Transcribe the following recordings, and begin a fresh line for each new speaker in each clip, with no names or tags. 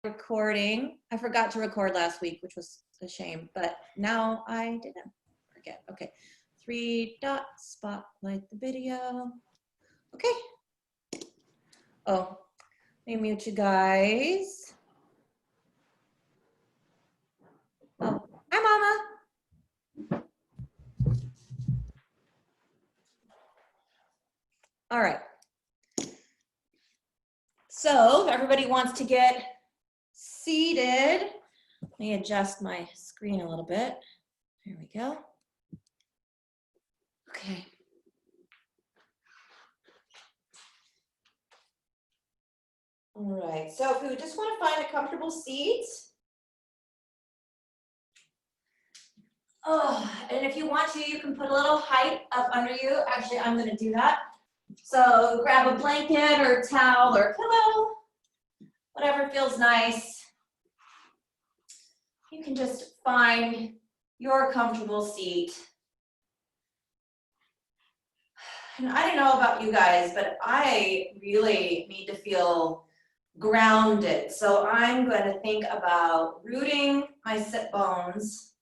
recording. I forgot to record last week, which was a shame, but now I didn't forget. Okay, 3 dots, spotlight the video. Okay. Oh, let me mute you guys. Oh, hi, Mama. All right. So if everybody wants to get seated, let me adjust my screen a little bit. There we go. Okay. All right, so if we just want to find a comfortable seat. Oh, and if you want to, you can put a little height up under you. Actually, I'm going to do that. So grab a blanket or a towel or a pillow, whatever feels nice. You can just find your comfortable seat. And I don't know about you guys, but I really need to feel grounded. So I'm going to think about rooting my sit bones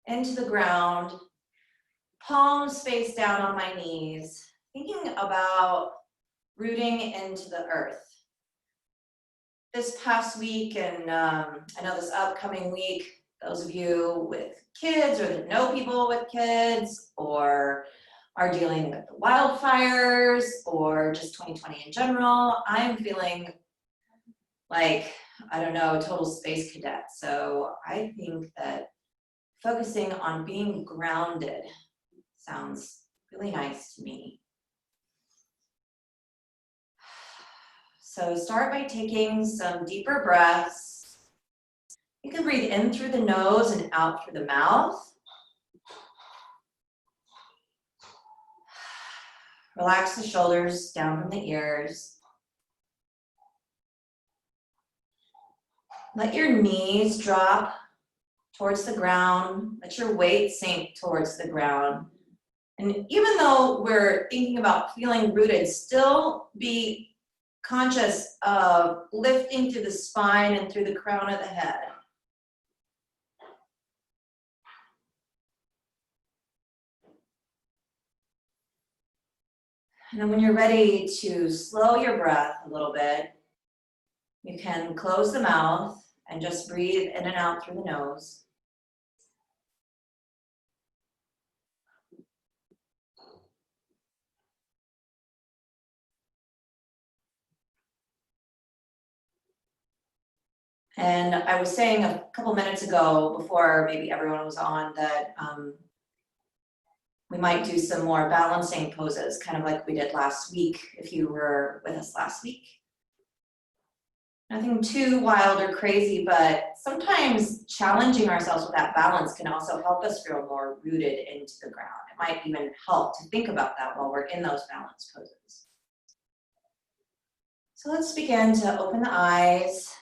into the ground, palms face down on my knees, thinking about rooting into the earth. This past week, and I know this upcoming week, those of you with kids or that know people with kids or are dealing with the wildfires or just 2020 in general, I'm feeling like, I don't know, a total space cadet. So I think that focusing on being grounded sounds really nice to me. So start by taking some deeper breaths. You can breathe in through the nose and out through the mouth. Relax the shoulders down from the ears. Let your knees drop towards the ground. Let your weight sink towards the ground. And even though we're thinking about feeling rooted, still be conscious of lifting through the spine and through the crown of the head. And then when you're ready to slow your breath a little bit, you can close the mouth and just breathe in and out through the nose. And I was saying a couple minutes ago, before maybe everyone was on, that we might do some more balancing poses, kind of like we did last week, if you were with us last week. Nothing too wild or crazy, but sometimes challenging ourselves with that balance can also help us feel more rooted into the ground. It might even help to think about that while we're in those balance poses. So let's begin to open the eyes.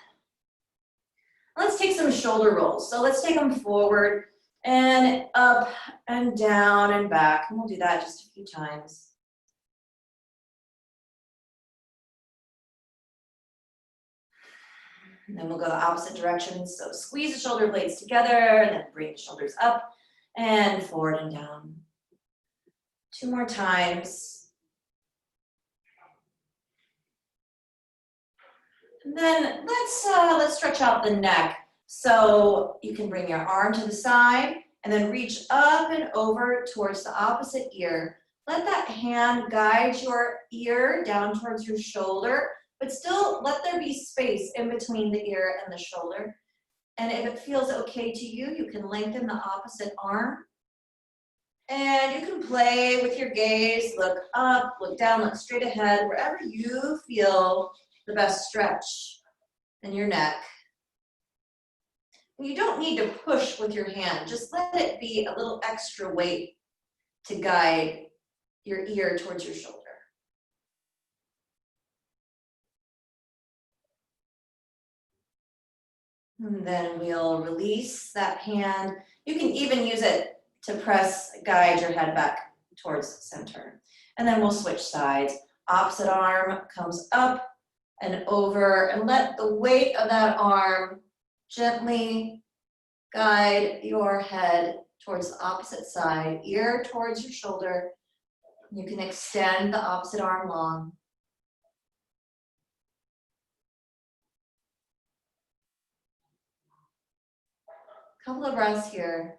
Let's take some shoulder rolls. So let's take them forward and up and down and back. And we'll do that just a few times. And then we'll go the opposite direction. So squeeze the shoulder blades together and then bring the shoulders up and forward and down. 2 more times. And then let's stretch out the neck. So you can bring your arm to the side and then reach up and over towards the opposite ear. Let that hand guide your ear down towards your shoulder, but still let there be space in between the ear and the shoulder. And if it feels okay to you, you can lengthen the opposite arm. And you can play with your gaze, look up, look down, look straight ahead, wherever you feel the best stretch in your neck. You don't need to push with your hand, just let it be a little extra weight to guide your ear towards your shoulder. And then we'll release that hand. You can even use it to guide your head back towards center. And then we'll switch sides. Opposite arm comes up, and over, and let the weight of that arm gently guide your head towards the opposite side, ear towards your shoulder. You can extend the opposite arm long. Couple of breaths here.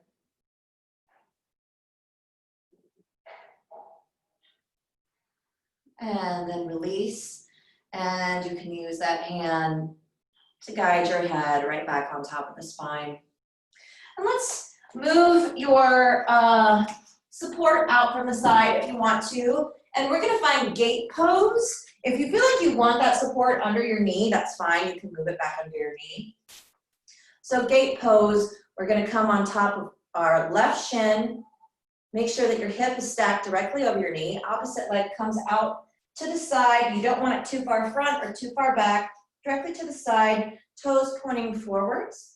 And then release. And you can use that hand to guide your head right back on top of the spine. And let's move your support out from the side if you want to. And we're gonna find gate pose. If you feel like you want that support under your knee, that's fine. You can move it back under your knee. So gate pose, we're gonna come on top of our left shin. Make sure that your hip is stacked directly over your knee. Opposite leg comes out to the side. You don't want it too far front or too far back. Directly to the side, toes pointing forwards.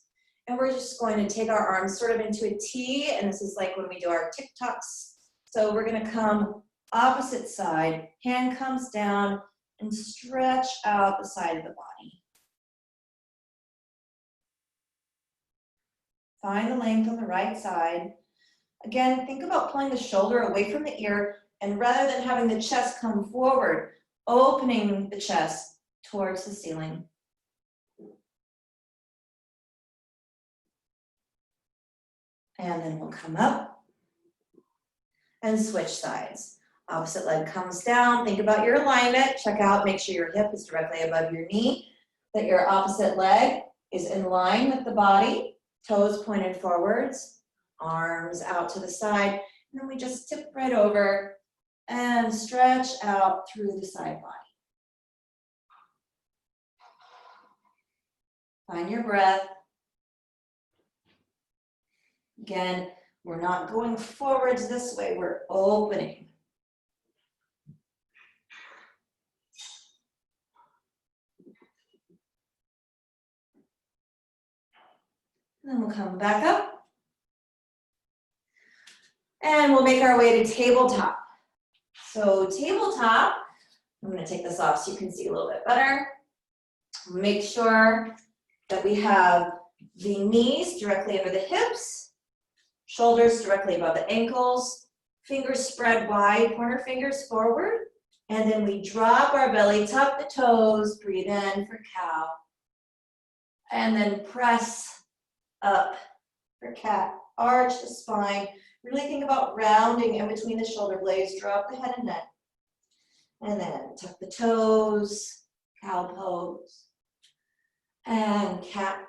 And we're just going to take our arms sort of into a T, and this is like when we do our TikToks. So we're gonna come opposite side, hand comes down and stretch out the side of the body. Find the length on the right side. Again, think about pulling the shoulder away from the ear, and rather than having the chest come forward, opening the chest towards the ceiling. And then we'll come up and switch sides. Opposite leg comes down. Think about your alignment. Check out, make sure your hip is directly above your knee, that your opposite leg is in line with the body, toes pointed forwards, arms out to the side, and then we just tip right over and stretch out through the side body. Find your breath. Again, we're not going forwards this way, we're opening. And then we'll come back up. And we'll make our way to tabletop. So tabletop, I'm gonna take this off so you can see a little bit better. Make sure that we have the knees directly under the hips, shoulders directly above the ankles, fingers spread wide, pointer fingers forward, and then we drop our belly, tuck the toes, breathe in for cow, and then press up for cat, arch the spine, really think about rounding in between the shoulder blades, drop the head and neck, and then tuck the toes, cow pose, and cat.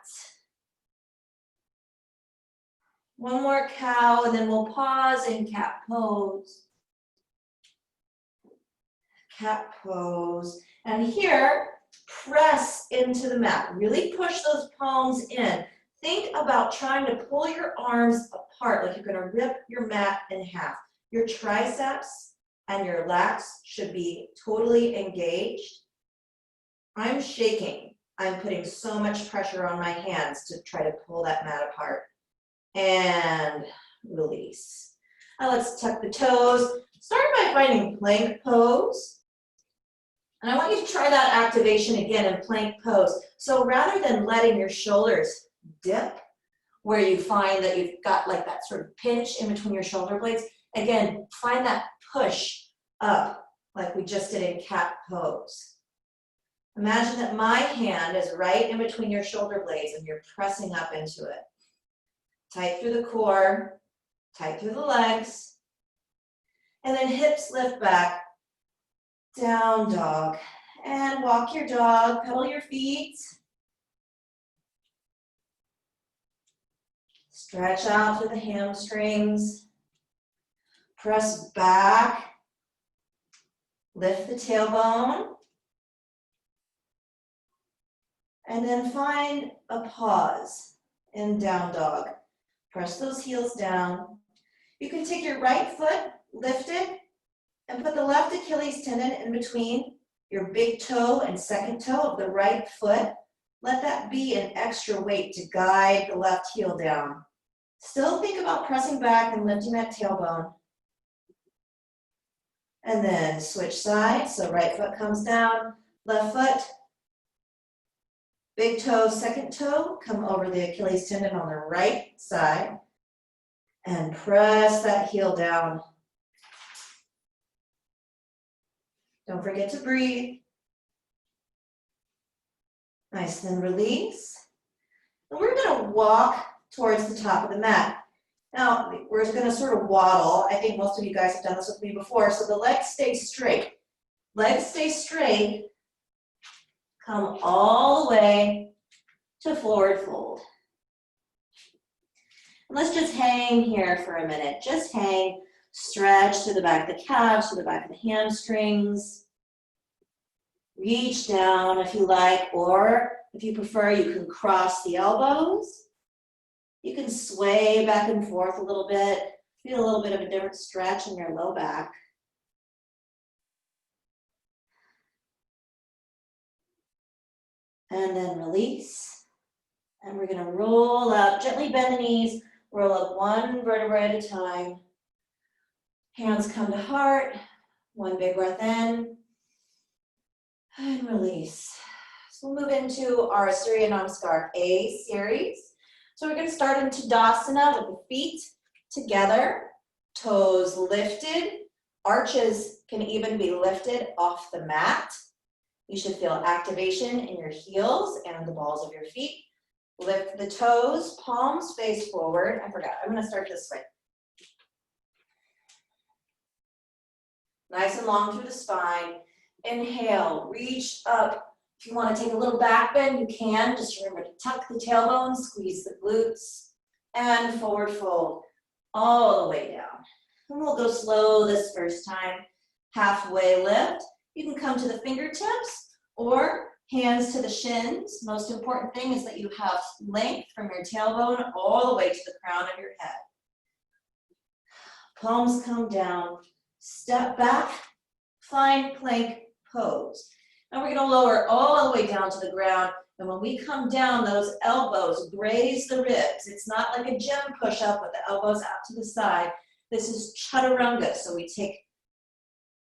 One more cow, and then we'll pause in cat pose. Cat pose. And here, press into the mat. Really push those palms in. Think about trying to pull your arms apart, like you're gonna rip your mat in half. Your triceps and your lats should be totally engaged. I'm shaking. I'm putting so much pressure on my hands to try to pull that mat apart. And release. Now let's tuck the toes. Start by finding plank pose. And I want you to try that activation again in plank pose. So rather than letting your shoulders dip, where you find that you've got like that sort of pinch in between your shoulder blades, again, find that push up like we just did in cat pose. Imagine that my hand is right in between your shoulder blades and you're pressing up into it. Tight through the core, tight through the legs, and then hips lift back, down dog, and walk your dog, pedal your feet, stretch out through the hamstrings, press back, lift the tailbone, and then find a pause in down dog. Press those heels down. You can take your right foot, lift it, and put the left Achilles tendon in between your big toe and second toe of the right foot. Let that be an extra weight to guide the left heel down. Still think about pressing back and lifting that tailbone. And then switch sides, so right foot comes down, left foot, Big toe, second toe, come over the Achilles tendon on the right side and press that heel down. Don't forget to breathe. Nice, then release. And we're gonna walk towards the top of the mat. Now, we're gonna sort of waddle. I think most of you guys have done this with me before, so the legs stay straight. Legs stay straight. Come all the way to forward fold. And let's just hang here for a minute. Just hang, stretch to the back of the calves, to the back of the hamstrings. Reach down if you like, or if you prefer, you can cross the elbows. You can sway back and forth a little bit. Feel a little bit of a different stretch in your low back. And then release. And we're gonna roll up, gently bend the knees, roll up one vertebra at a time. Hands come to heart, one big breath in, and release. So we'll move into our Surya Namaskar A series. So we're gonna start in Tadasana with the feet together, toes lifted, arches can even be lifted off the mat. You should feel activation in your heels and the balls of your feet. Lift the toes, palms face forward. I forgot, I'm gonna start this way. Nice and long through the spine. Inhale, reach up. If you wanna take a little back bend, you can. Just remember to tuck the tailbone, squeeze the glutes, and forward fold all the way down. And we'll go slow this first time. Halfway lift. You can come to the fingertips or hands to the shins. Most important thing is that you have length from your tailbone all the way to the crown of your head. Palms come down, step back, find plank pose. Now we're gonna lower all the way down to the ground, and when we come down, those elbows graze the ribs. It's not like a gym push-up with the elbows out to the side. This is chaturanga, so we take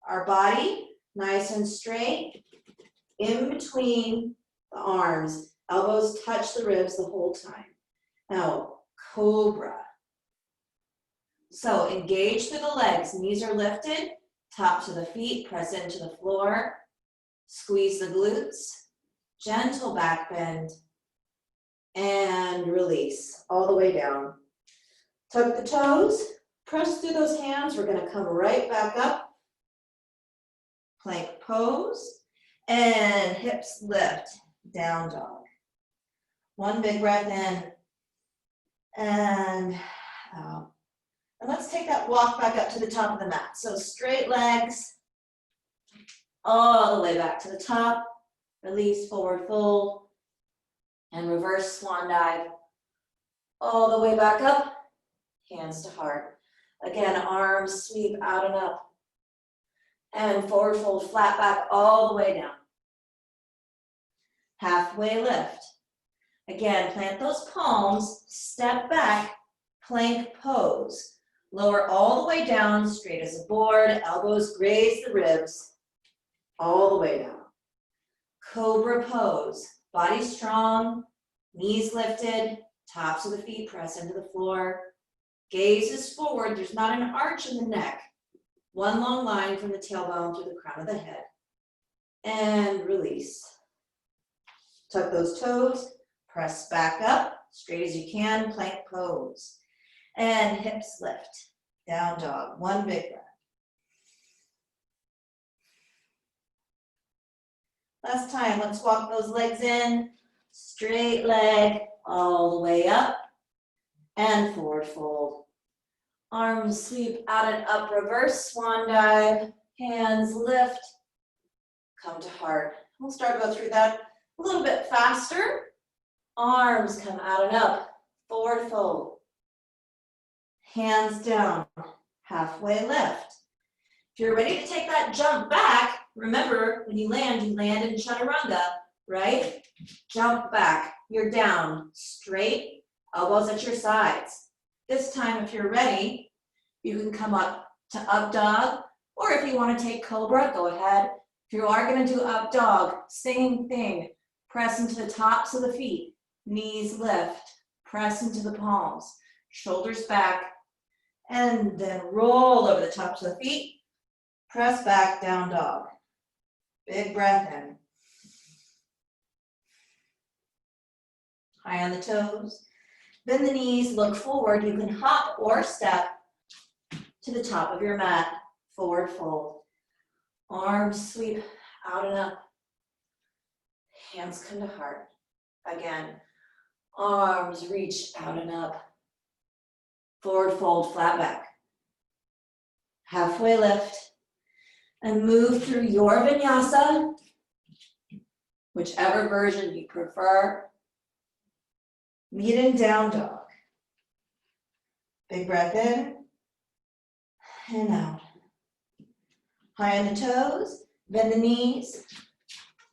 our body nice and straight, in between the arms, elbows touch the ribs the whole time. Now, cobra. So engage through the legs, knees are lifted, top to the feet, press into the floor, squeeze the glutes, gentle back bend, and release all the way down. Tuck the toes, press through those hands, we're gonna come right back up, plank pose, and hips lift, down dog. One big breath in, and out. And let's take that walk back up to the top of the mat. So straight legs, all the way back to the top, release, forward fold, and reverse swan dive, all the way back up, hands to heart. Again, arms sweep out and up. And forward fold, flat back all the way down. Halfway lift. Again, plant those palms, step back, plank pose. Lower all the way down, straight as a board, elbows graze the ribs, all the way down. Cobra pose, body strong, knees lifted, tops of the feet press into the floor. Gaze is forward, there's not an arch in the neck. One long line from the tailbone to the crown of the head. And release. Tuck those toes, press back up, straight as you can, plank pose. And hips lift, down dog, one big breath. Last time, let's walk those legs in, straight leg, all the way up, and forward fold. Arms sweep out and up, reverse swan dive, hands lift, come to heart. We'll start to go through that a little bit faster. Arms come out and up, forward fold. Hands down, halfway lift. If you're ready to take that jump back, remember when you land in chaturanga, right? Jump back, you're down, straight, elbows at your sides. This time, if you're ready, you can come up to up dog, or if you want to take cobra, go ahead. If you are going to do up dog, same thing. Press into the tops of the feet. Knees lift. Press into the palms. Shoulders back. And then roll over the tops of the feet. Press back, down dog. Big breath in. High on the toes. Bend the knees, look forward. You can hop or step to the top of your mat. Forward fold. Arms sweep out and up. Hands come to heart. Again, arms reach out and up. Forward fold, flat back. Halfway lift. And move through your vinyasa, whichever version you prefer. Meet in down dog. Big breath in and out. High on the toes, bend the knees.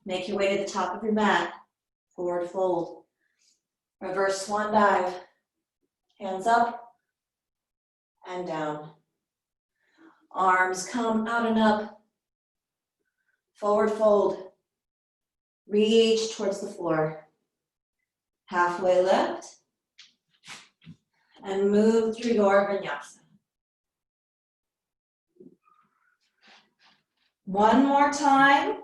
Make your way to the top of your mat. Forward fold. Reverse swan dive. Hands up and down. Arms come out and up. Forward fold. Reach towards the floor. Halfway lift. And move through your vinyasa. One more time.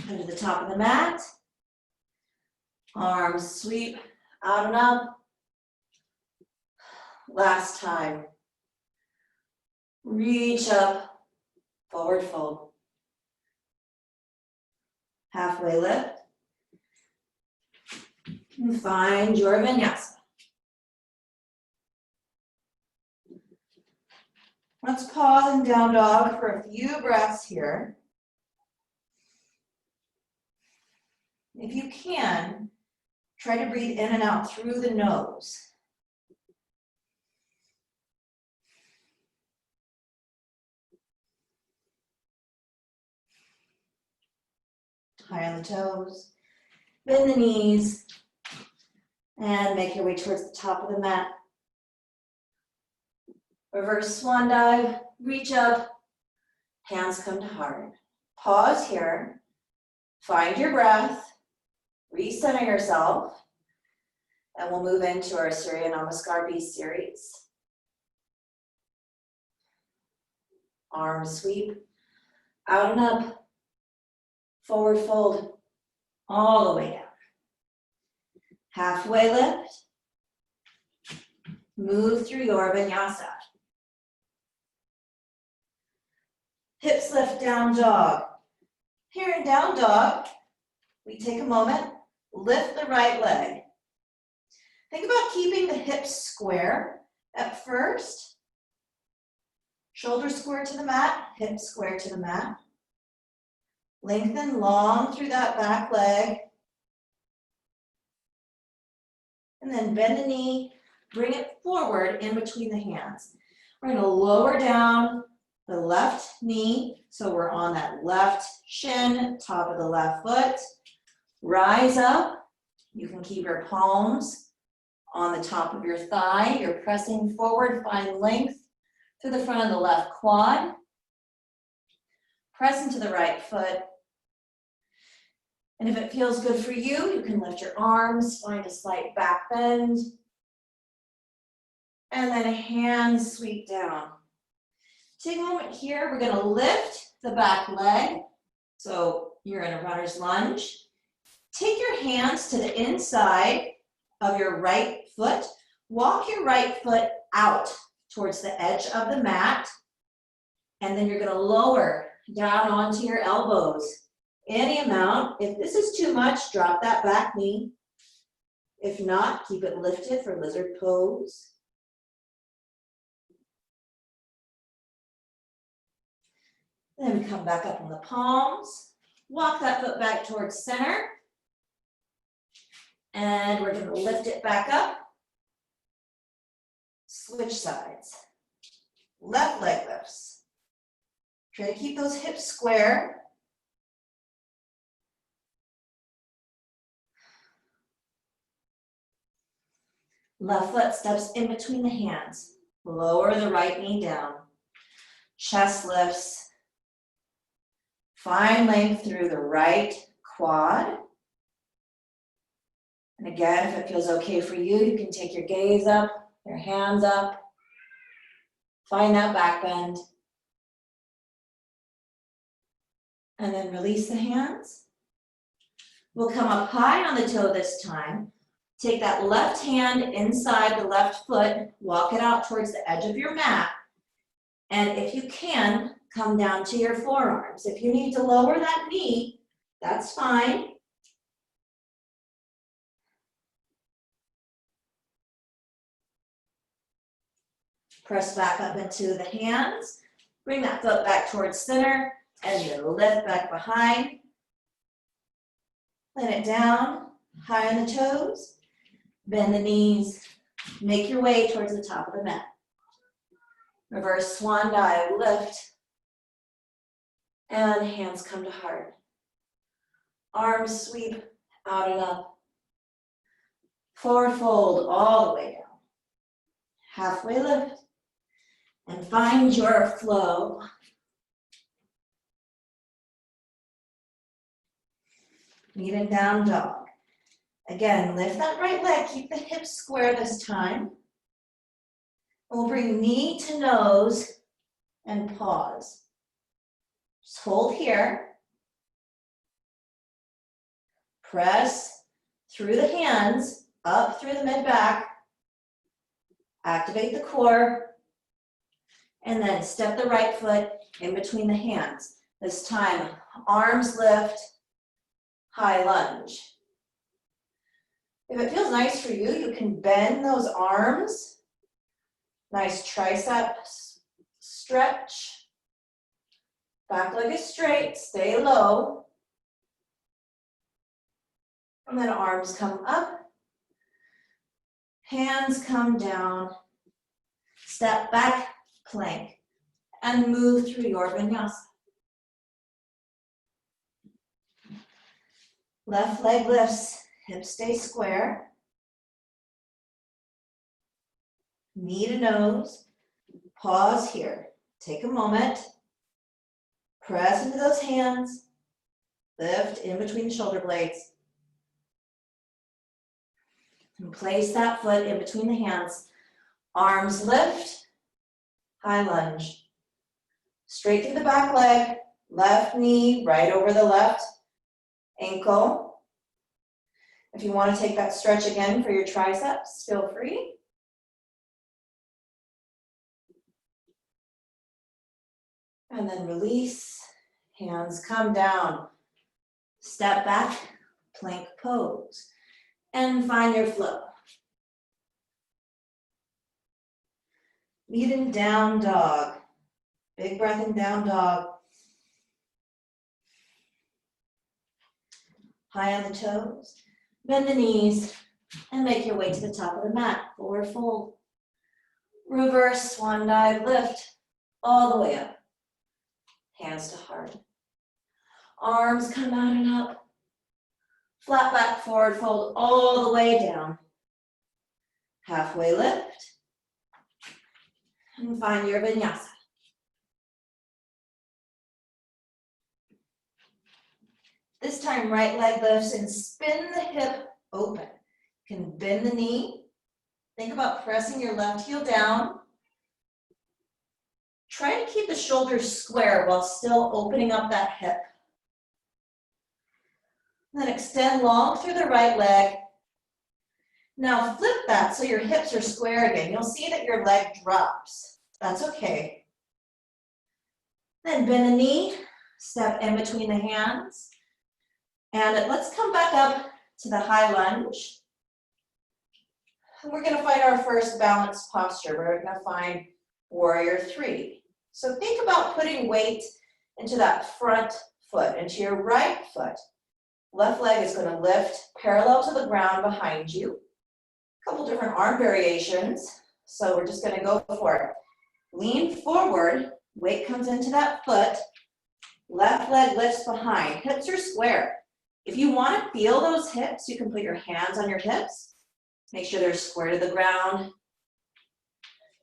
Come to the top of the mat. Arms sweep out and up. Last time. Reach up, forward fold. Halfway lift. And find your vinyasa. Let's pause in down dog for a few breaths here. If you can, try to breathe in and out through the nose. High on the toes, bend the knees, and make your way towards the top of the mat. Reverse swan dive, reach up, hands come to heart. Pause here, find your breath, recenter yourself, and we'll move into our Surya Namaskar Beast series. Arms sweep, out and up. Forward fold all the way down. Halfway lift. Move through your vinyasa. Hips lift, down dog. Here in down dog, we take a moment, lift the right leg. Think about keeping the hips square at first. Shoulders square to the mat, hips square to the mat. Lengthen long through that back leg. And then bend the knee, bring it forward in between the hands. We're going to lower down the left knee, so we're on that left shin, top of the left foot. Rise up. You can keep your palms on the top of your thigh. You're pressing forward, find length through the front of the left quad. Press into the right foot. And if it feels good for you, you can lift your arms, find a slight back bend. And then hands sweep down. Take a moment here, we're gonna lift the back leg. So you're in a runner's lunge. Take your hands to the inside of your right foot. Walk your right foot out towards the edge of the mat. And then you're gonna lower down onto your elbows. Any amount. If this is too much, drop that back knee. If not, keep it lifted for lizard pose. Then come back up on the palms. Walk that foot back towards center. And we're going to lift it back up. Switch sides. Left leg lifts. Try to keep those hips square. Left foot steps in between the hands. Lower the right knee down. Chest lifts. Find length through the right quad. And again, if it feels okay for you, you can take your gaze up, your hands up. Find that back bend. And then release the hands. We'll come up high on the toe this time. Take that left hand inside the left foot, walk it out towards the edge of your mat. And if you can, come down to your forearms. If you need to lower that knee, that's fine. Press back up into the hands. Bring that foot back towards center and then lift back behind. Let it down, high on the toes. Bend the knees. Make your way towards the top of the mat. Reverse swan dive, lift. And hands come to heart. Arms sweep out and up. Forward fold all the way down. Halfway lift. And find your flow. Meet in down dog. Again, lift that right leg, keep the hips square this time. We'll bring knee to nose and pause. Just hold here. Press through the hands, up through the mid-back. Activate the core. And then step the right foot in between the hands. This time, arms lift, high lunge. If it feels nice for you, you can bend those arms. Nice tricep stretch. Back leg is straight, stay low. And then arms come up. Hands come down. Step back, plank, and move through your vinyasa. Left leg lifts, hips stay square. Knee to nose. Pause here. Take a moment. Press into those hands. Lift in between the shoulder blades. And place that foot in between the hands. Arms lift. High lunge. Straight through the back leg, left knee right over the left ankle. If you want to take that stretch again for your triceps, feel free. And then release, hands come down. Step back, plank pose, and find your flow. Meet in down dog. Big breath in down dog. High on the toes. Bend the knees and make your way to the top of the mat. Forward fold. Reverse swan dive, lift all the way up. Hands to heart. Arms come out and up. Flat back, forward fold all the way down. Halfway lift. And find your vinyasa. This time, right leg lifts and spin the hip open. You can bend the knee. Think about pressing your left heel down. Try to keep the shoulders square while still opening up that hip. Then extend long through the right leg. Now flip that so your hips are square again. You'll see that your leg drops. That's okay. Then bend the knee, step in between the hands. And let's come back up to the high lunge. We're gonna find our first balanced posture. We're gonna find warrior three. So think about putting weight into that front foot, into your right foot. Left leg is gonna lift parallel to the ground behind you. A couple different arm variations. So we're just gonna go for it. Lean forward, weight comes into that foot. Left leg lifts behind, hips are square. If you want to feel those hips, you can put your hands on your hips. Make sure they're square to the ground.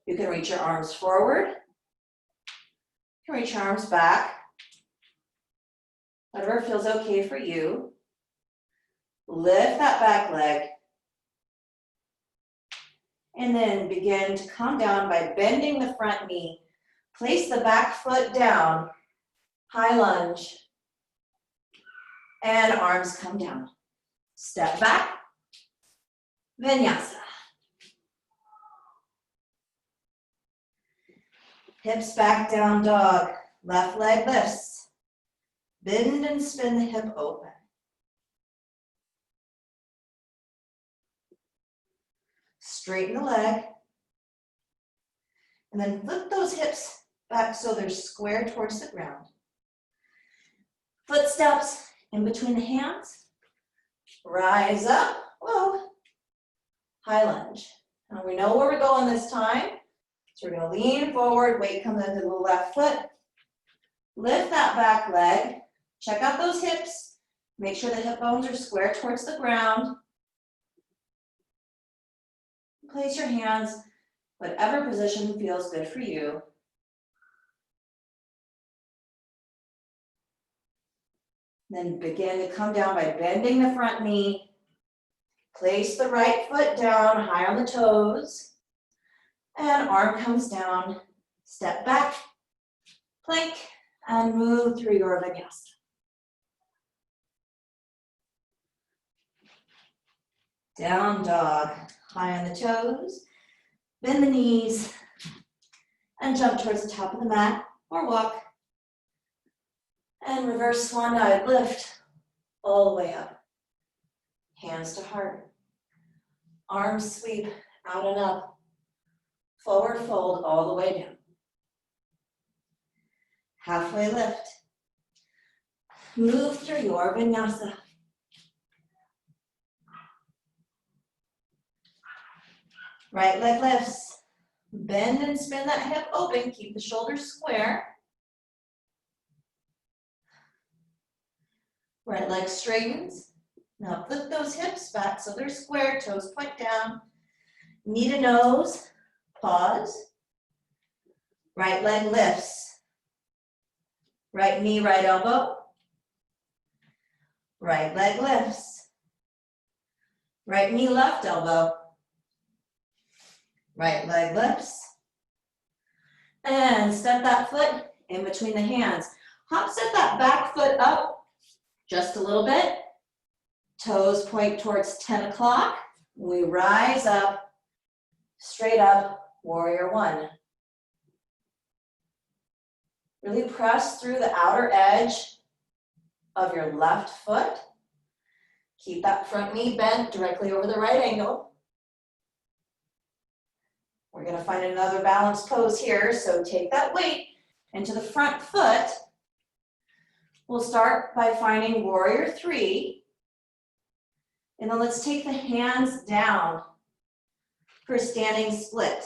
You can reach your arms forward. You can reach your arms back. Whatever feels okay for you. Lift that back leg. And then begin to come down by bending the front knee. Place the back foot down, high lunge, and arms come down. Step back, vinyasa. Hips back, down dog. Left leg lifts. Bend and spin the hip open. Straighten the leg. And then flip those hips back so they're square towards the ground. Footsteps in between the hands. Rise up, whoa. High lunge. Now we know where we're going this time. So we're gonna lean forward, weight comes into the left foot. Lift that back leg. Check out those hips. Make sure the hip bones are square towards the ground. Place your hands, whatever position feels good for you. Then begin to come down by bending the front knee. Place the right foot down, high on the toes. And arm comes down. Step back, plank, and move through your vinyasa. Down dog, high on the toes. Bend the knees and jump towards the top of the mat or walk. And reverse swan dive, lift all the way up. Hands to heart. Arms sweep out and up. Forward fold all the way down. Halfway lift. Move through your vinyasa. Right leg lifts. Bend and spin that hip open. Keep the shoulders square. Right leg straightens. Now flip those hips back so they're square, toes point down. Knee to nose, pause. Right leg lifts. Right knee, right elbow. Right leg lifts. Right knee, left elbow. Right leg lifts. And step that foot in between the hands. Hop step that back foot up just a little bit. Toes point towards 10 o'clock. We rise up, straight up, warrior one. Really press through the outer edge of your left foot. Keep that front knee bent directly over the right ankle. We're gonna find another balanced pose here, so take that weight into the front foot. We'll start by finding warrior three. And then let's take the hands down for standing split.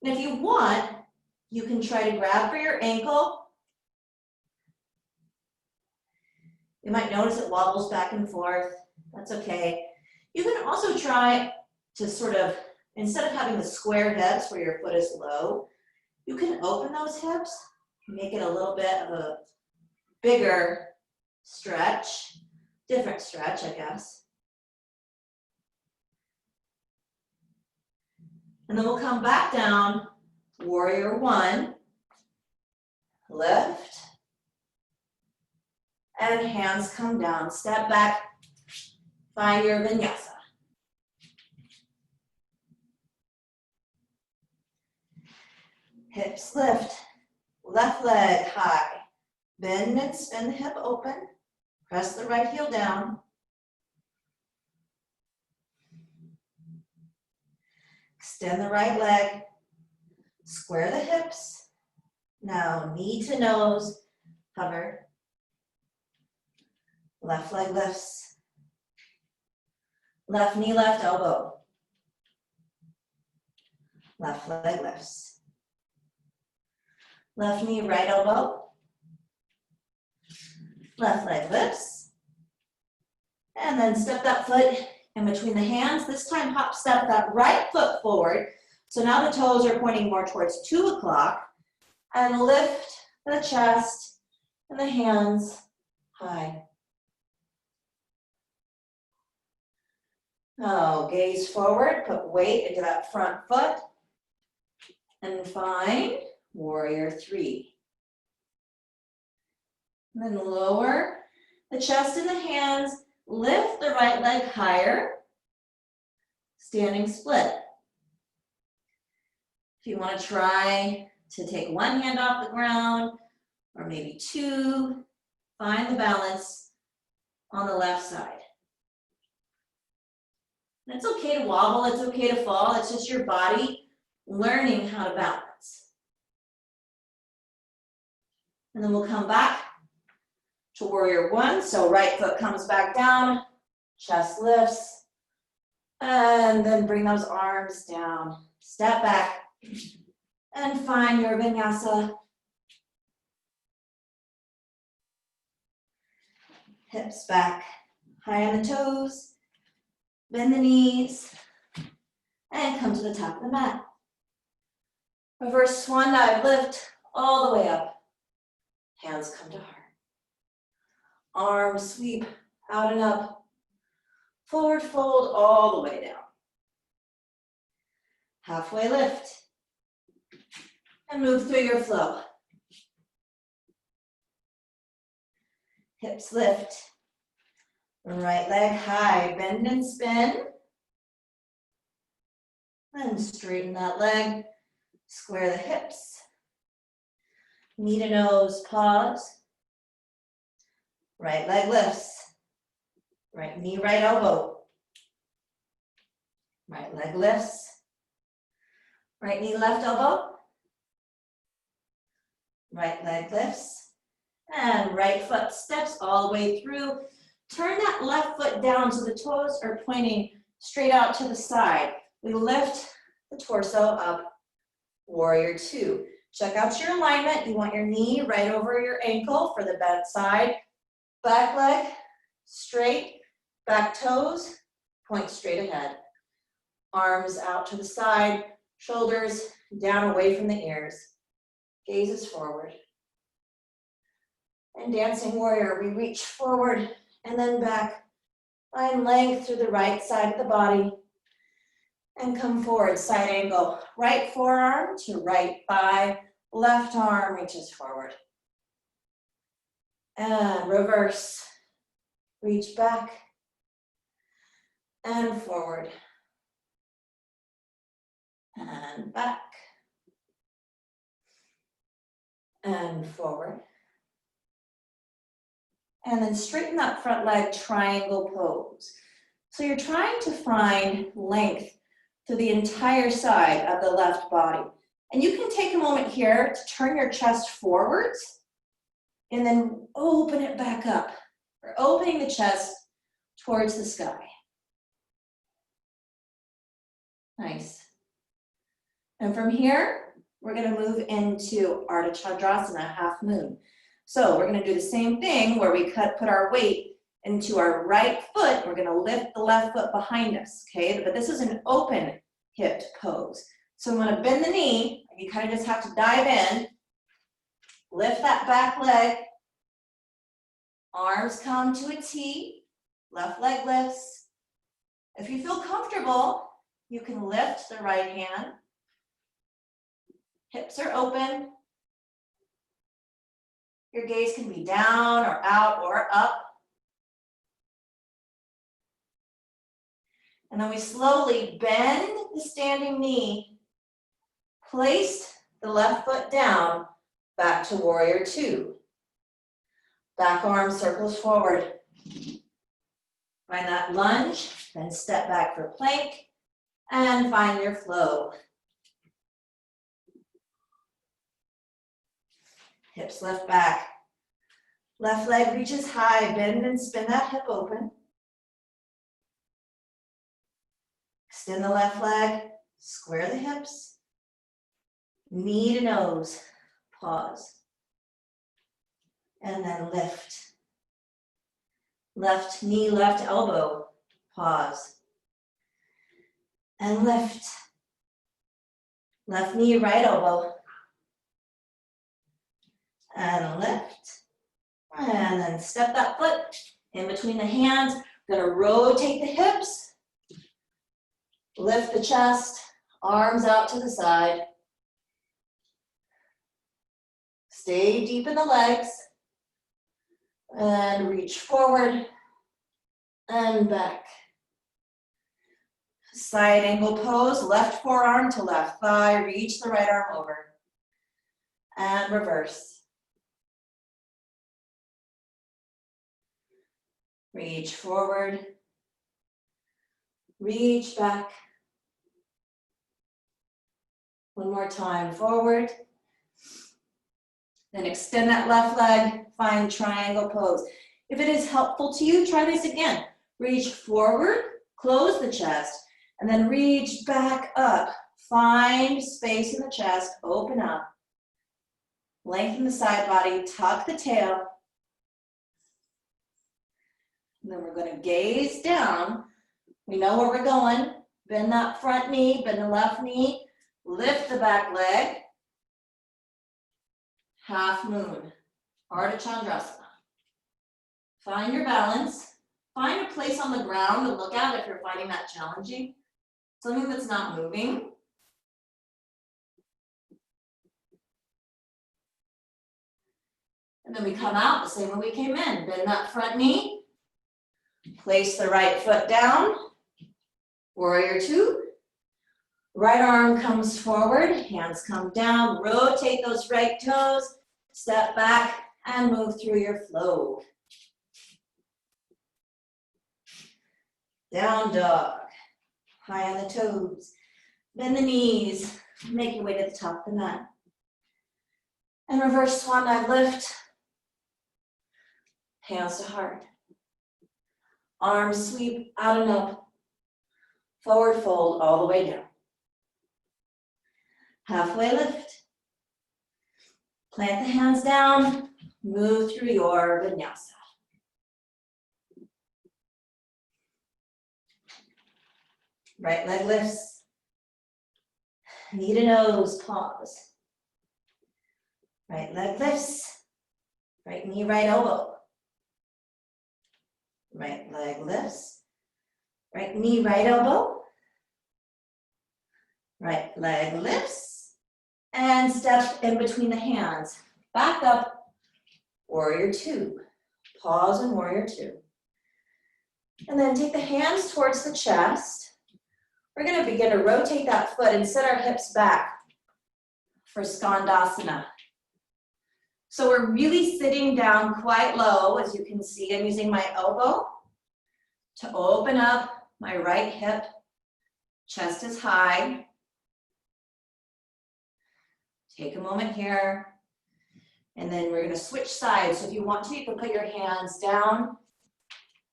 And if you want, you can try to grab for your ankle. You might notice it wobbles back and forth. That's okay. You can also try to sort of, instead of having the square hips where your foot is low, you can open those hips, make it a little bit of a bigger stretch, different stretch, I guess. And then we'll come back down, warrior one, lift, and hands come down, step back, find your vinyasa. Hips lift, left leg high, bend and spin the hip open, press the right heel down. Extend the right leg, square the hips. Now knee to nose, hover. Left leg lifts. Left knee, left elbow. Left leg lifts. Left knee, right elbow. Left leg lifts. And then step that foot in between the hands. This time hop step that right foot forward. So now the toes are pointing more towards 2 o'clock. And lift the chest and the hands high. Now gaze forward, put weight into that front foot, and find warrior three. And then lower the chest and the hands, lift the right leg higher, standing split. If you want to try to take one hand off the ground, or maybe two, find the balance on the left side. And it's okay to wobble, it's okay to fall, it's just your body learning how to balance. And then we'll come back to warrior one. So right foot comes back down, chest lifts, and then bring those arms down. Step back and find your vinyasa. Hips back, high on the toes, bend the knees, and come to the top of the mat. Reverse swan dive, lift all the way up. Hands come to heart. Arms sweep out and up. Forward fold all the way down. Halfway lift. And move through your flow. Hips lift. Right leg high, bend and spin. And straighten that leg. Square the hips. Knee to nose, pause. Right leg lifts. Right knee, right elbow. Right leg lifts. Right knee, left elbow. Right leg lifts. And right foot steps all the way through. Turn that left foot down so the toes are pointing straight out to the side. We lift the torso up, warrior two. Check out your alignment. You want your knee right over your ankle for the bent side. Back leg straight, back toes point straight ahead. Arms out to the side, shoulders down away from the ears. Gazes forward. And dancing warrior, we reach forward and then back. Find length through the right side of the body. And come forward, side angle. Right forearm to right thigh, left arm reaches forward. And reverse. Reach back and forward. And back. And forward. And then straighten that front leg, triangle pose. So you're trying to find length to the entire side of the left body. And you can take a moment here to turn your chest forwards and then open it back up. We're opening the chest towards the sky. Nice. And from here, we're going to move into Ardha Chandrasana, half moon. So we're going to do the same thing where we put our weight into our right foot. We're going to lift the left foot behind us, okay? But this is an open hipped pose. So I'm going to bend the knee. You kind of just have to dive in. Lift that back leg. Arms come to a T. Left leg lifts. If you feel comfortable, you can lift the right hand. Hips are open. Your gaze can be down or out or up. And then we slowly bend the standing knee, place the left foot down, back to warrior two. Back arm circles forward. Find that lunge, then step back for plank, and find your flow. Hips lift back. Left leg reaches high, bend and spin that hip open. Extend the left leg, square the hips. Knee to nose, pause. And then lift. Left knee, left elbow, pause. And lift. Left knee, right elbow. And lift. And then step that foot in between the hands. Gonna rotate the hips. Lift the chest, arms out to the side. Stay deep in the legs. And reach forward and back. Side angle pose, left forearm to left thigh, reach the right arm over. And reverse. Reach forward. Reach back. One more time, forward. Then extend that left leg, find triangle pose. If it is helpful to you, try this again. Reach forward, close the chest, and then reach back up. Find space in the chest, open up. Lengthen the side body, tuck the tail. And then we're gonna gaze down. We know where we're going. Bend that front knee, bend the left knee, lift the back leg. Half moon, Ardha Chandrasana. Find your balance. Find a place on the ground to look at if you're finding that challenging. Something that's not moving. And then we come out the same way we came in. Bend that front knee. Place the right foot down. Warrior two. Right arm comes forward, hands come down. Rotate those right toes. Step back and move through your flow. Down dog. High on the toes. Bend the knees. Make your way to the top of the mat. And reverse swan dive lift. Hands to heart. Arms sweep out and up. Forward fold all the way down. Halfway lift. Plant the hands down. Move through your vinyasa. Right leg lifts. Knee to nose, pause. Right leg lifts. Right knee, right elbow. Right leg lifts. Right knee, right elbow. Right leg lifts. And step in between the hands. Back up, warrior two. Pause in warrior two. And then take the hands towards the chest. We're gonna begin to rotate that foot and set our hips back for Skandasana. So we're really sitting down quite low, as you can see. I'm using my elbow to open up my right hip. Chest is high. Take a moment here. And then we're gonna switch sides. So if you want to, you can put your hands down.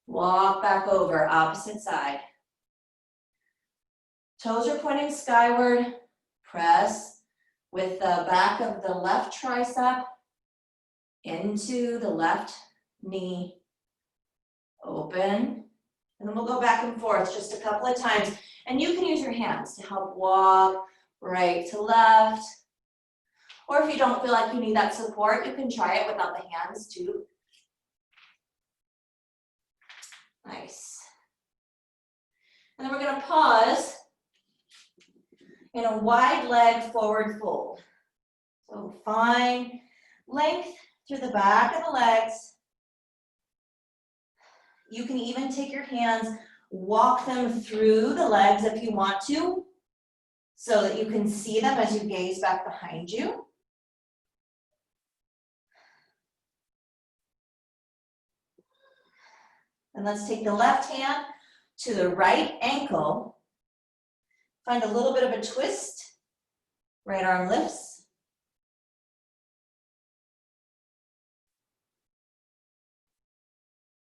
Walk back over, opposite side. Toes are pointing skyward. Press with the back of the left tricep into the left knee. Open. And then we'll go back and forth just a couple of times. And you can use your hands to help walk right to left. Or if you don't feel like you need that support, you can try it without the hands too. Nice. And then we're gonna pause in a wide leg forward fold. So find length through the back of the legs. You can even take your hands, walk them through the legs if you want to, so that you can see them as you gaze back behind you. And let's take the left hand to the right ankle. Find a little bit of a twist. Right arm lifts.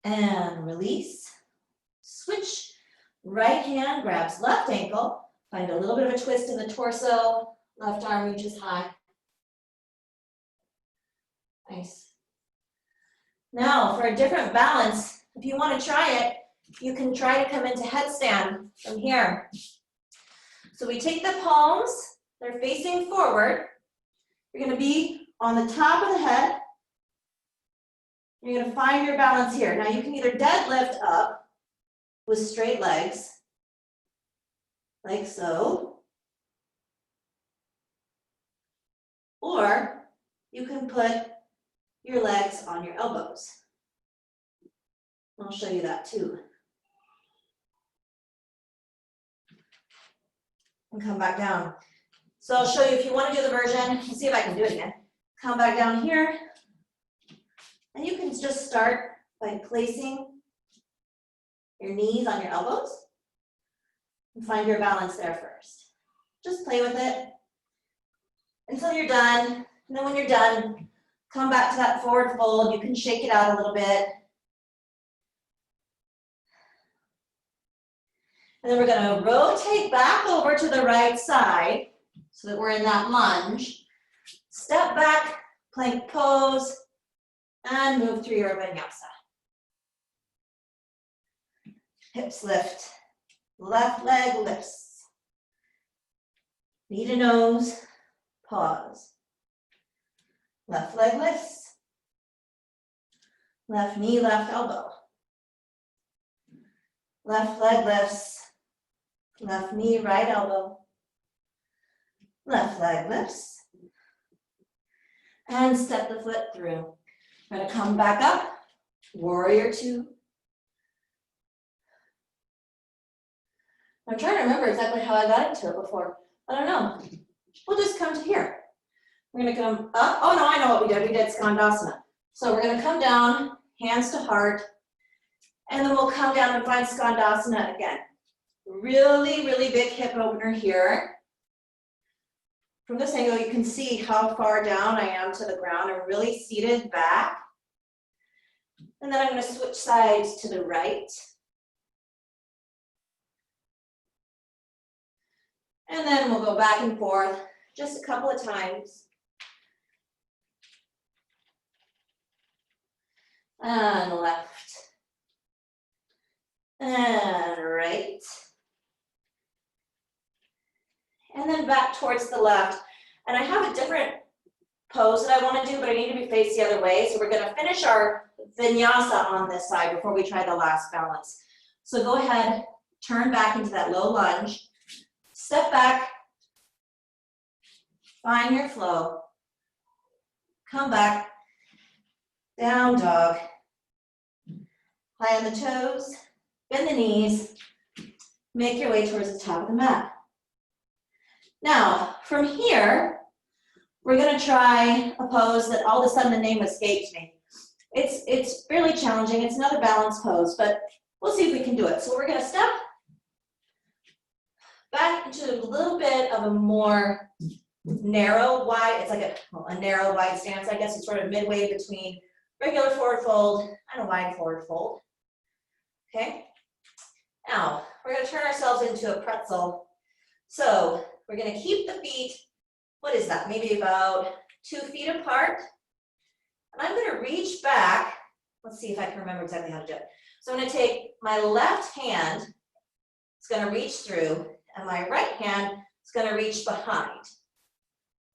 And release. Switch. Right hand grabs left ankle. Find a little bit of a twist in the torso. Left arm reaches high. Nice. Now for a different balance, if you want to try it, you can try to come into headstand from here. So we take the palms, they're facing forward. You're going to be on the top of the head. You're gonna find your balance here. Now you can either deadlift up with straight legs, like so, or you can put your legs on your elbows. I'll show you that too. And come back down. So I'll show you if you want to do the version, let's see if I can do it again. Come back down here, and you can just start by placing your knees on your elbows and find your balance there first. Just play with it until you're done. And then when you're done, come back to that forward fold. You can shake it out a little bit. And then we're going to rotate back over to the right side so that we're in that lunge. Step back, plank pose, and move through your vinyasa. Hips lift, left leg lifts. Knee to nose, pause. Left leg lifts. Left knee, left elbow. Left leg lifts. Left knee, right elbow. Left leg lifts. And step the foot through. We're going to come back up, warrior two. I'm trying to remember exactly how I got into it before. I don't know. We'll just come to here. We're going to come up. Oh no, I know what we did. We did Skandasana. So we're going to come down, hands to heart, and then we'll come down and find Skandasana again. Really, really big hip opener here. From this angle, you can see how far down I am to the ground. I'm really seated back. And then I'm going to switch sides to the right. And then we'll go back and forth just a couple of times. And left. And right. And then back towards the left. And I have a different pose that I want to do, but I need to be faced the other way. So we're going to finish our vinyasa on this side before we try the last balance. So go ahead, turn back into that low lunge. Step back, find your flow, come back, down dog, high on the toes, bend the knees, make your way towards the top of the mat. Now, from here, we're gonna try a pose that all of a sudden the name escapes me. It's fairly challenging, it's another balance pose, but we'll see if we can do it. So we're gonna step back into a little bit of a more narrow, wide, it's like a narrow, wide stance, I guess. It's sort of midway between regular forward fold and a wide forward fold. Okay? Now, we're gonna turn ourselves into a pretzel. So we're gonna keep the feet, what is that? Maybe about 2 feet apart. And I'm gonna reach back. Let's see if I can remember exactly how to do it. So I'm gonna take my left hand, it's gonna reach through, and my right hand is going to reach behind.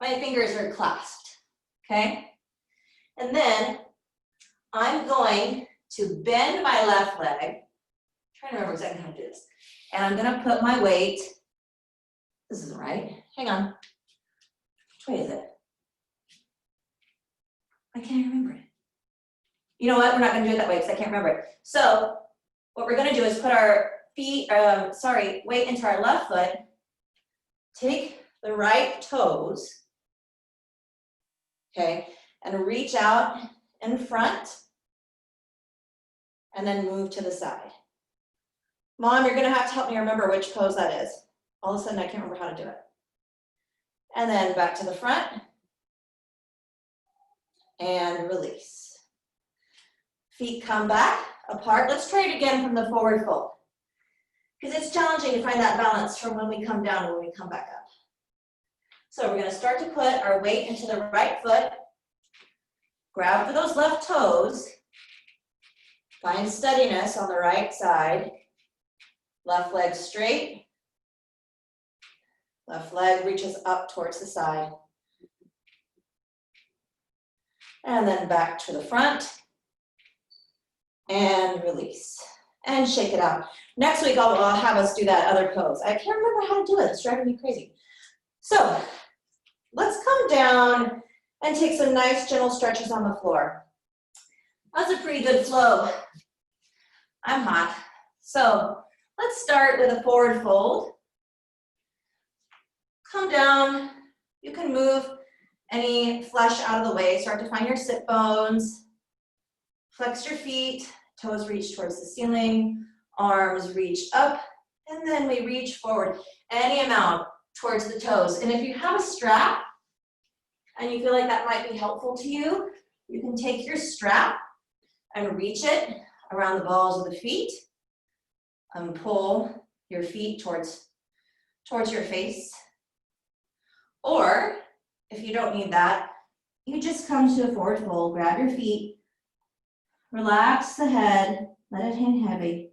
My fingers are clasped, okay? And then I'm going to bend my left leg. I'm trying to remember exactly how to do this. And I'm going to put my weight, this isn't right, hang on. Which way is it? I can't remember it. You know what, we're not going to do it that way because I can't remember it. So what we're going to do is put our weight into our left foot, take the right toes, okay, and reach out in front, and then move to the side. Mom, you're gonna have to help me remember which pose that is. All of a sudden I can't remember how to do it. And then back to the front, and release. Feet come back, apart. Let's try it again from the forward fold. Because it's challenging to find that balance from when we come down and when we come back up. So we're going to start to put our weight into the right foot, grab for those left toes, find steadiness on the right side, left leg straight, left leg reaches up towards the side, and then back to the front, and release. And shake it out. Next week, I'll have us do that other pose. I can't remember how to do it. It's driving me crazy. So let's come down and take some nice gentle stretches on the floor. That's a pretty good flow. I'm hot. So let's start with a forward fold. Come down. You can move any flesh out of the way. Start to find your sit bones. Flex your feet. Toes reach towards the ceiling. Arms reach up. And then we reach forward any amount towards the toes. And if you have a strap and you feel like that might be helpful to you, you can take your strap and reach it around the balls of the feet and pull your feet towards your face. Or if you don't need that, you just come to a forward fold, grab your feet, relax the head, let it hang heavy.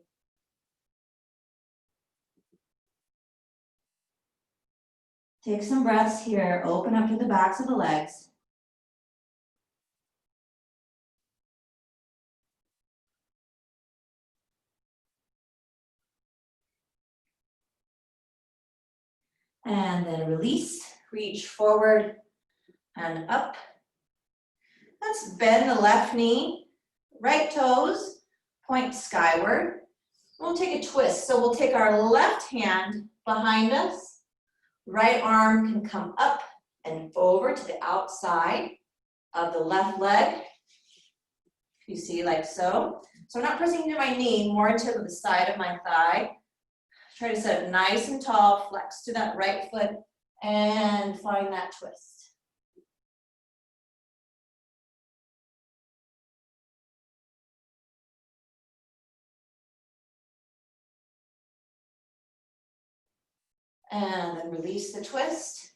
Take some breaths here, open up to the backs of the legs. And then release, reach forward and up. Let's bend the left knee, right toes point skyward. We'll take a twist. So we'll take our left hand behind us. Right arm can come up and over to the outside of the left leg. You see, like so. So I'm not pressing into my knee, more into the side of my thigh. Try to sit up nice and tall, flex to that right foot, and find that twist. And then release the twist.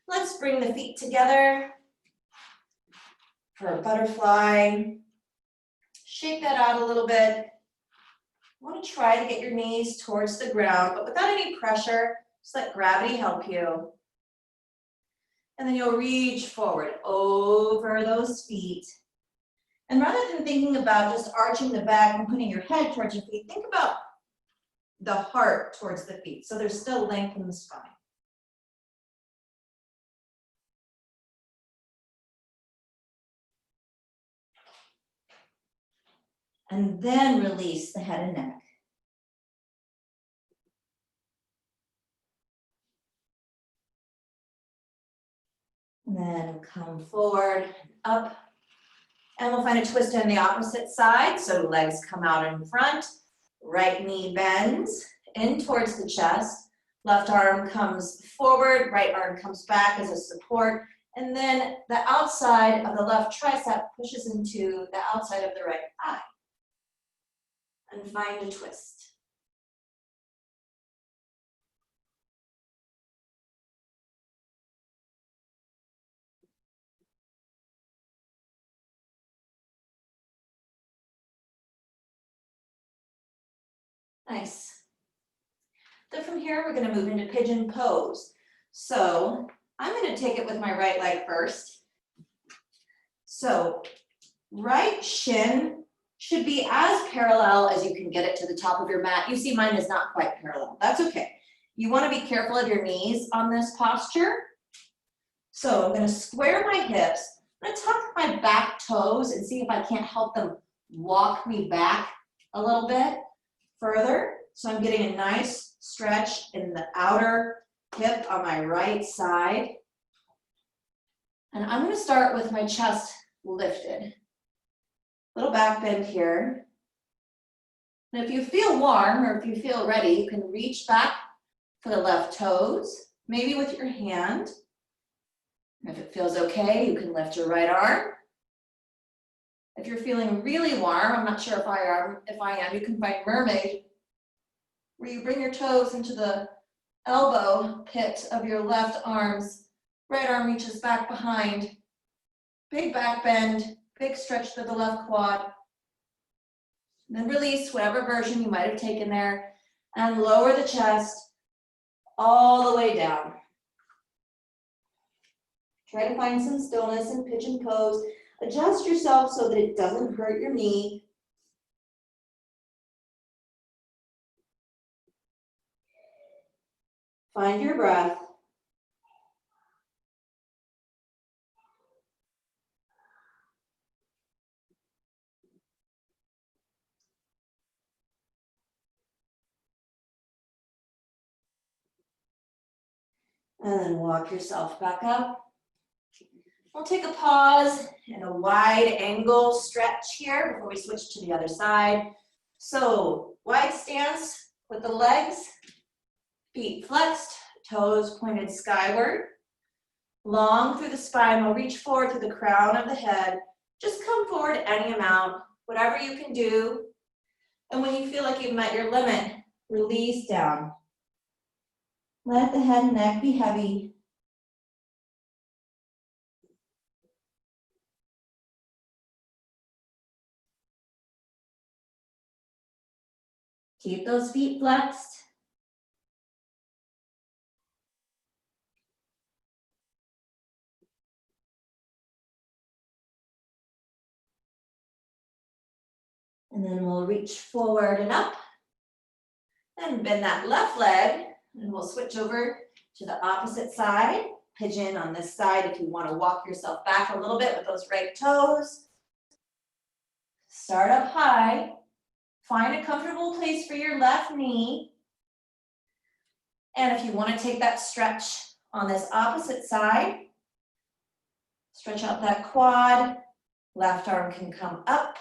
Let's bring the feet together for a butterfly. Shake that out a little bit. You want to try to get your knees towards the ground, but without any pressure, just let gravity help you. And then you'll reach forward over those feet. And rather than thinking about just arching the back and putting your head towards your feet, think about the heart towards the feet. So there's still length in the spine. And then release the head and neck. And then come forward, up, and we'll find a twist on the opposite side. So legs come out in front, right knee bends in towards the chest, left arm comes forward, right arm comes back as a support, and then the outside of the left tricep pushes into the outside of the right thigh. And find a twist. Nice. Then from here, we're gonna move into pigeon pose. So I'm gonna take it with my right leg first. So right shin should be as parallel as you can get it to the top of your mat. You see mine is not quite parallel. That's okay. You wanna be careful of your knees on this posture. So I'm gonna square my hips. I'm gonna tuck my back toes and see if I can't help them walk me back a little bit further. So I'm getting a nice stretch in the outer hip on my right side. And I'm gonna start with my chest lifted. Little back bend here. And if you feel warm or if you feel ready, you can reach back for the left toes, maybe with your hand. If it feels okay, you can lift your right arm. If you're feeling really warm, I'm not sure if I am, you can find mermaid, where you bring your toes into the elbow pit of your left arms. Right arm reaches back behind. Big back bend, big stretch to the left quad. And then release whatever version you might have taken there and lower the chest all the way down. Try to find some stillness in pigeon pose. Adjust yourself so that it doesn't hurt your knee. Find your breath. And then walk yourself back up. We'll take a pause and a wide angle stretch here before we switch to the other side. So wide stance with the legs, feet flexed, toes pointed skyward. Long through the spine, we'll reach forward through the crown of the head. Just come forward any amount, whatever you can do. And when you feel like you've met your limit, release down. Let the head and neck be heavy. Keep those feet flexed. And then we'll reach forward and up. Then bend that left leg, and we'll switch over to the opposite side. Pigeon on this side if you want to walk yourself back a little bit with those right toes. Start up high. Find a comfortable place for your left knee. And if you want to take that stretch on this opposite side, stretch out that quad. Left arm can come up.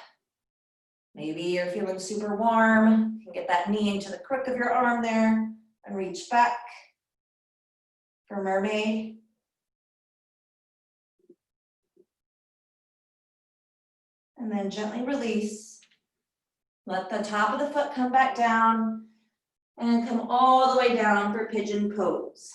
Maybe you're feeling super warm. You can get that knee into the crook of your arm there and reach back for mermaid. And then gently release. Let the top of the foot come back down and come all the way down for pigeon pose.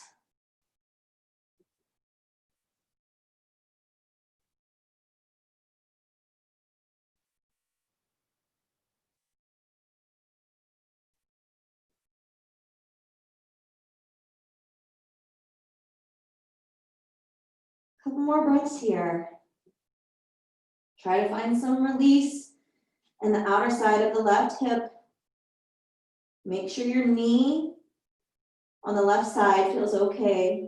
Couple more breaths here. Try to find some release in the outer side of the left hip. Make sure your knee on the left side feels okay.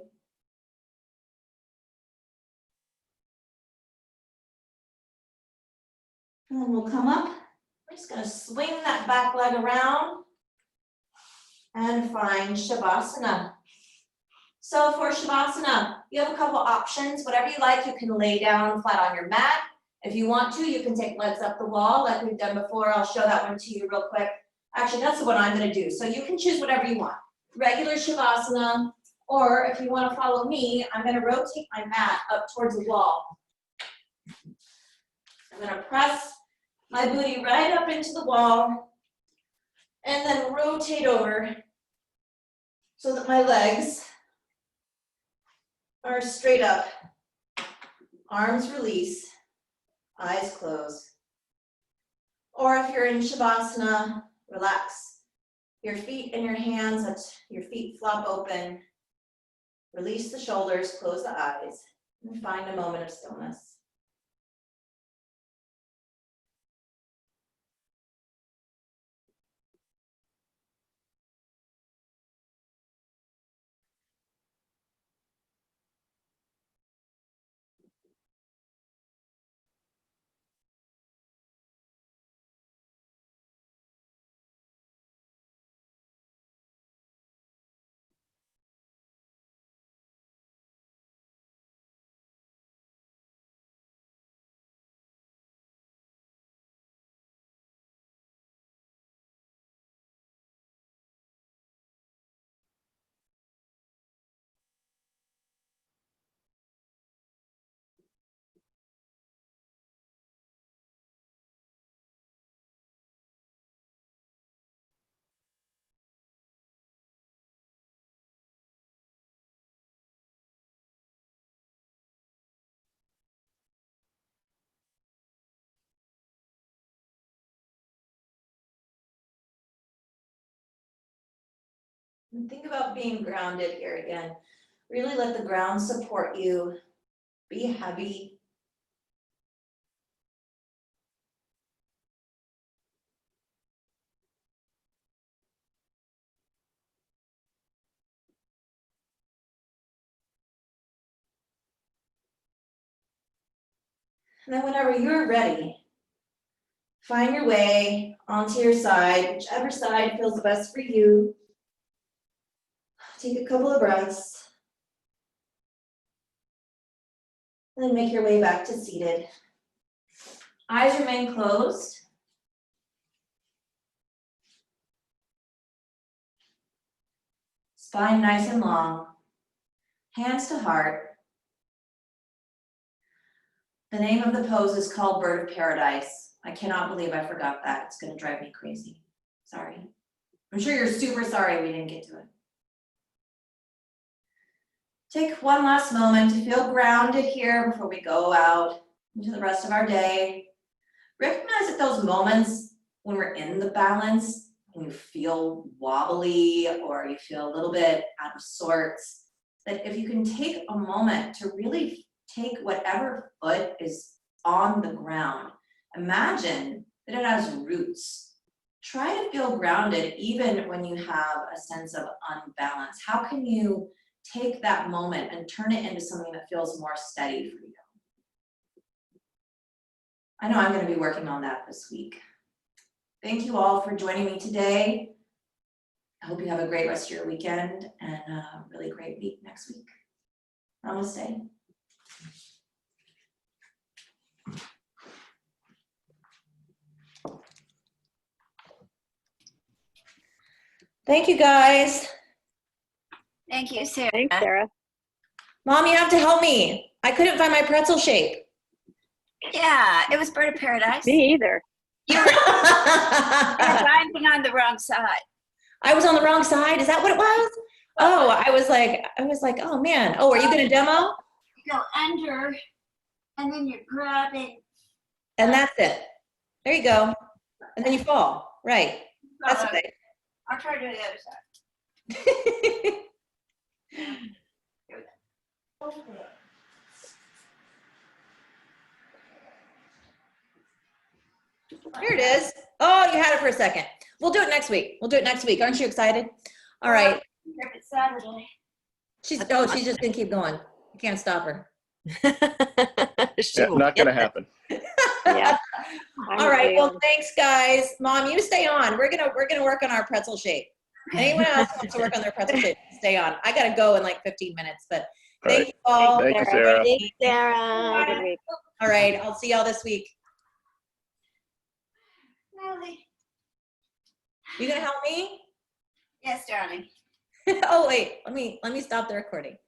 And then we'll come up. We're just gonna swing that back leg around and find Shavasana. So for Shavasana, you have a couple options. Whatever you like, you can lay down flat on your mat. If you want to, you can take legs up the wall like we've done before. I'll show that one to you real quick. Actually, that's the one I'm gonna do. So you can choose whatever you want. Regular Shavasana, or if you wanna follow me, I'm gonna rotate my mat up towards the wall. I'm gonna press my booty right up into the wall and then rotate over so that my legs are straight up, arms release, eyes closed. Or if you're in Shavasana, relax your feet and your hands, let your feet flop open. Release the shoulders, close the eyes, and find a moment of stillness. And think about being grounded here again. Really let the ground support you. Be heavy. And then whenever you're ready, find your way onto your side, whichever side feels best for you. Take a couple of breaths. And then make your way back to seated. Eyes remain closed. Spine nice and long. Hands to heart. The name of the pose is called Bird of Paradise. I cannot believe I forgot that. It's gonna drive me crazy. Sorry. I'm sure you're super sorry we didn't get to it. Take one last moment to feel grounded here before we go out into the rest of our day. Recognize that those moments when we're in the balance, when you feel wobbly or you feel a little bit out of sorts, that if you can take a moment to really take whatever foot is on the ground, imagine that it has roots. Try to feel grounded even when you have a sense of unbalance. How can you take that moment and turn it into something that feels more steady for you? I know I'm going to be working on that this week. Thank you all for joining me today. I hope you have a great rest of your weekend and a really great week next week. Namaste. Thank you, guys.
Thank you, Sarah.
Thanks, Sarah.
Mom, you have to help me. I couldn't find my pretzel shape.
Yeah, it was Bird of Paradise.
Me either.
You were driving on the wrong side.
I was on the wrong side. Is that what it was? Oh, I was like, oh man. Oh, are you gonna demo?
You go under, and then you're grabbing.
And that's it. There you go. And then you fall. Right. That's right.
I'll try to do the other side.
Here it is. Oh, you had it for a second. We'll do it next week. Aren't you excited? All right.
It's Saturday.
She's just gonna keep going. You can't stop her.
Yeah, not going to happen.
Yeah.
All right. Well, thanks, guys. Mom, you stay on. We're gonna work on our pretzel shape. Anyone else wants to work on their pretzel shape? Stay on. I gotta go in like 15 minutes, but thank you all.
Thank you, Sarah.
Thanks, Sarah. Good week.
All right. I'll see y'all this week.
Nelly.
You gonna help me?
Yes, darling.
Oh wait. Let me stop the recording.